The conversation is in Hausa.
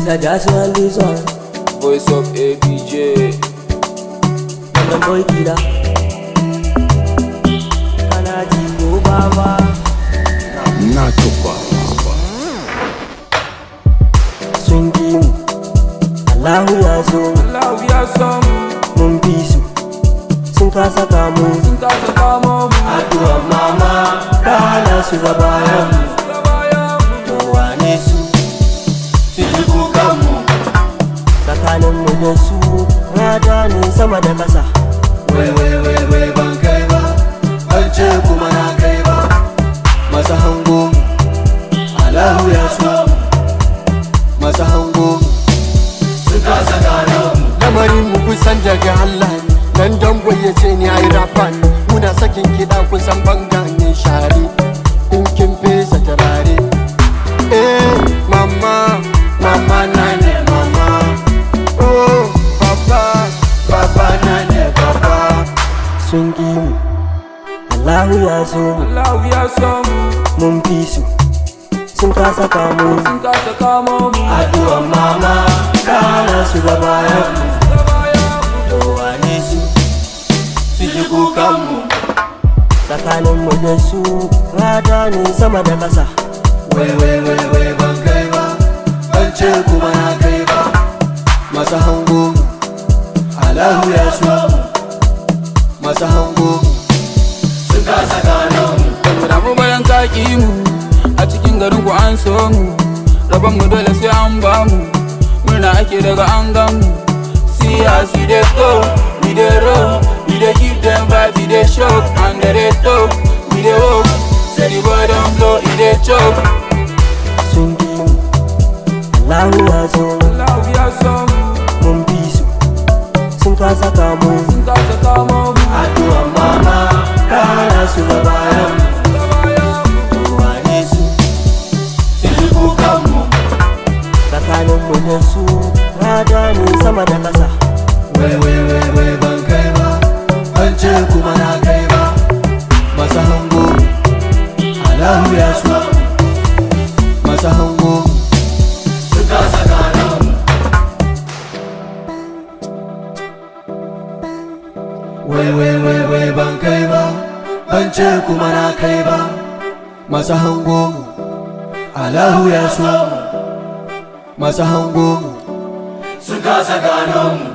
a jazz on this one. Voice of ABJ. And the boy killer. Anaji go baba. Natupa. Swingi mu. Allahu ya zo. Allahu ya so. Mun bi su. Sun kasa kamo. Addu'a mama. Kana su ga bayan mu. Wane su. Su ji kukan mu. Tsakanin mu da su. Rada ne sama da kasa. Wai ban kai ba, an ce kuma na kai ba. Masa hango mu, Allahu ya so mu. Masa hango mu, su kasa gano mu. Lamarin mu kusan daga Allah ne. Nan dango ya ce ni ai rapa ne. Muna sakin kiɗa kusan banga ne share. In kin fesa turare. Mama na ne mama. Oh papa na ne papa. Sun ƙi mu. Allahu ya zo mu. Allahu ya so. Mun fi su. Sun kasa kamo mu. Addu'a mama, Kana su ga bayan mu. wane su, su ji kukan mu. Tsakanin mu da su. Rada ne sama da kasa. Wai ban kai ba, an ce kuma na kai ba. Masa hango mu, Allahu ya so mu. Masa hango mu, su kasa gano mu. Da mu bayan kaki mu, a cikin garin ku an so mu. Rabon mu dole sai an ba mu, murna ake daga an gan mu. See as we dey go, we dey roll, we dey give them vibe, we dey shock, and they talk, we dey walk. Say the boy don't blow, he dey choke. Sun ƙi mu. Allahu ya zo mu. Allahu ya so. Mun fi su. Sun kasa kamo mu. Addu'a mama, Kana su ga bayan mu. wane su, su ji kukan mu. Tsakanin mu da su. Rada ne sama da kasa. Wai ban kai ba, an ce kuma na kai ba. Masa hango mu, Allahu ya so mu. Masa hango mu, su kasa gano mu. Wai ban kai ba, an ce kuma na kai ba. Masa hango mu, Allahu ya so mu. Masa hango mu, su kasa gano mu.